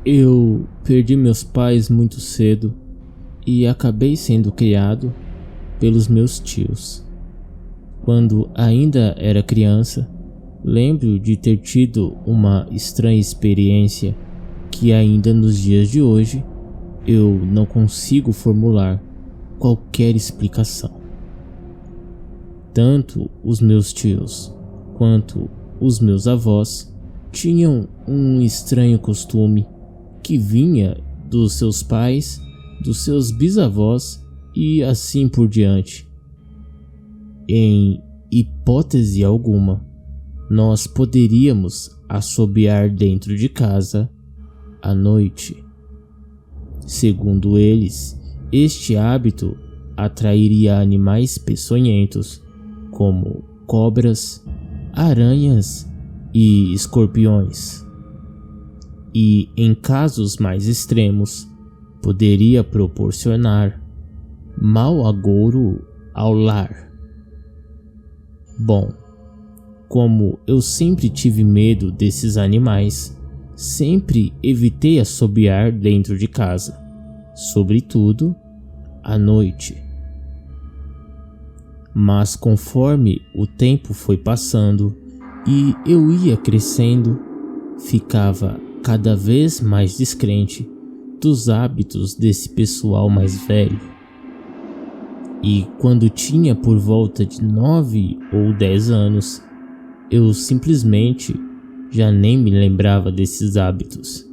Eu perdi meus pais muito cedo e acabei sendo criado pelos meus tios. Quando ainda era criança, lembro de ter tido uma estranha experiência que ainda nos dias de hoje eu não consigo formular qualquer explicação. Tanto os meus tios quanto os meus avós tinham um estranho costume que vinha dos seus pais, dos seus bisavós e assim por diante. Em hipótese alguma, nós poderíamos assobiar dentro de casa à noite. Segundo eles, este hábito atrairia animais peçonhentos como cobras, aranhas e escorpiões. E em casos mais extremos, poderia proporcionar mau agouro ao lar. Bom, como eu sempre tive medo desses animais, sempre evitei assobiar dentro de casa, sobretudo à noite. Mas conforme o tempo foi passando e eu ia crescendo, ficava cada vez mais descrente dos hábitos desse pessoal mais velho. E quando tinha por volta de 9 ou 10 anos, eu simplesmente já nem me lembrava desses hábitos.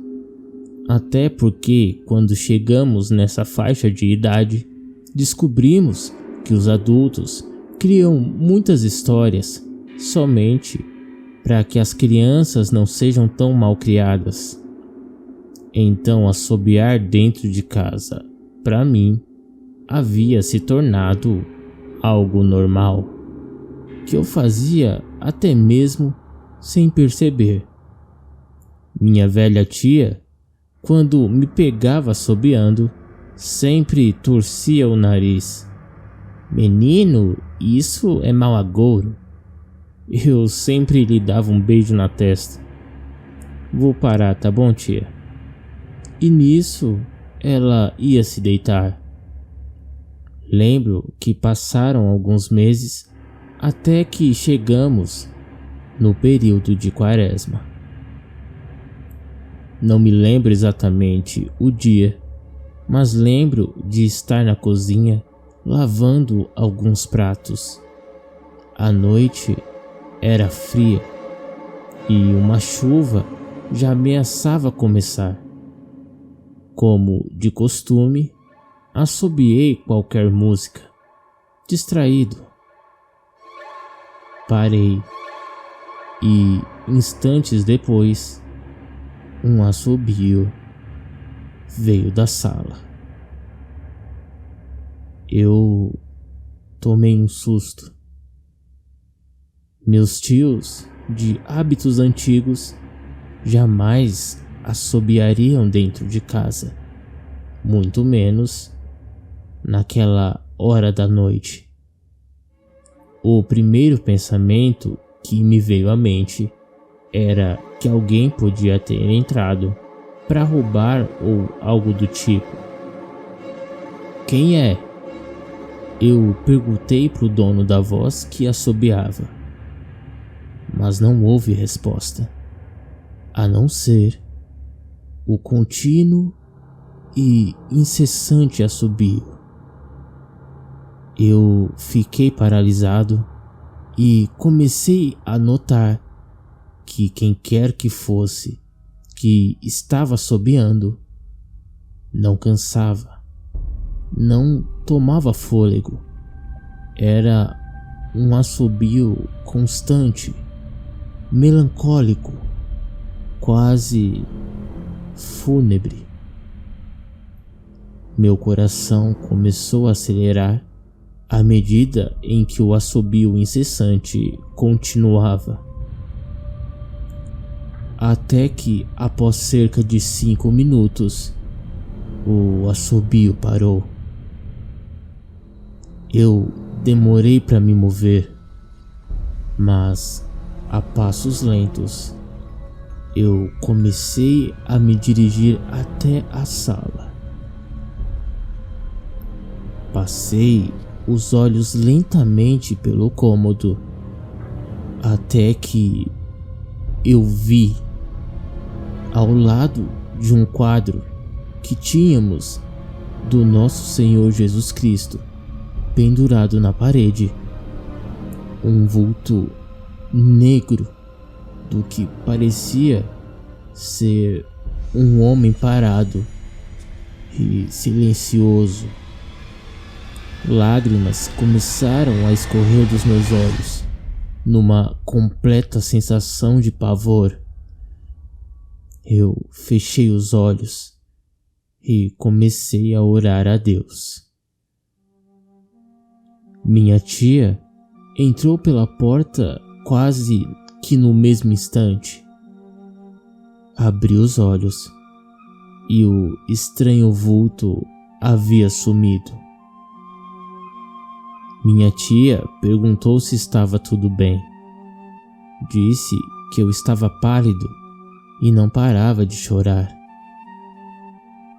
Até porque quando chegamos nessa faixa de idade, descobrimos que os adultos criam muitas histórias somente para que as crianças não sejam tão mal criadas. Então assobiar dentro de casa, para mim, havia se tornado algo normal, que eu fazia até mesmo sem perceber. Minha velha tia, quando me pegava assobiando, sempre torcia o nariz. Menino, isso é mau agouro. Eu sempre lhe dava um beijo na testa. Vou parar, tá bom, tia? E nisso, ela ia se deitar. Lembro que passaram alguns meses até que chegamos no período de Quaresma. Não me lembro exatamente o dia, mas lembro de estar na cozinha lavando alguns pratos. A noite era fria e uma chuva já ameaçava começar. Como de costume, assobiei qualquer música, distraído. Parei e, instantes depois, um assobio veio da sala. Eu tomei um susto. Meus tios, de hábitos antigos, jamais assobiariam dentro de casa, muito menos naquela hora da noite. O primeiro pensamento que me veio à mente era que alguém podia ter entrado para roubar ou algo do tipo. Quem é? Eu perguntei pro dono da voz que assobiava, mas não houve resposta, a não ser o contínuo e incessante assobio. Eu fiquei paralisado e comecei a notar que quem quer que fosse que estava assobiando não cansava, não tomava fôlego. Era um assobio constante, melancólico, quase fúnebre. Meu coração começou a acelerar à medida em que o assobio incessante continuava. Até que, após cerca de 5 minutos, o assobio parou. Eu demorei para me mover, mas a passos lentos. eu comecei a me dirigir até a sala. Passei os olhos lentamente pelo cômodo, até que eu vi, ao lado de um quadro que tínhamos do nosso Senhor Jesus Cristo pendurado na parede, um vulto negro do que parecia ser um homem parado e silencioso. Lágrimas começaram a escorrer dos meus olhos, numa completa sensação de pavor. Eu fechei os olhos e comecei a orar a Deus. Minha tia entrou pela porta quase que no mesmo instante. Abri os olhos e o estranho vulto havia sumido. Minha tia perguntou se estava tudo bem. Disse que eu estava pálido e não parava de chorar.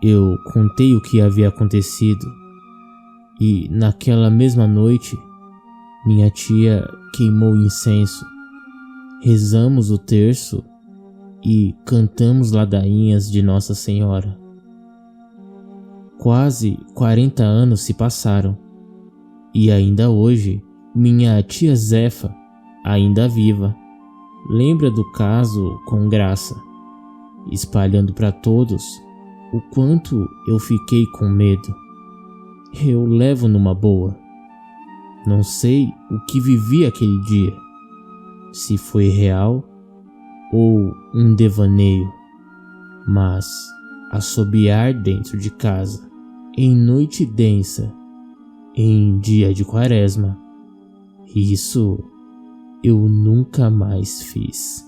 Eu contei o que havia acontecido e, naquela mesma noite, minha tia queimou incenso, rezamos o terço e cantamos ladainhas de Nossa Senhora. Quase 40 anos se passaram e ainda hoje minha tia Zefa, ainda viva, lembra do caso com graça, espalhando para todos o quanto eu fiquei com medo. Eu levo numa boa. Não sei o que vivi aquele dia, se foi real ou um devaneio, mas assobiar dentro de casa, em noite densa, em dia de quaresma, isso eu nunca mais fiz.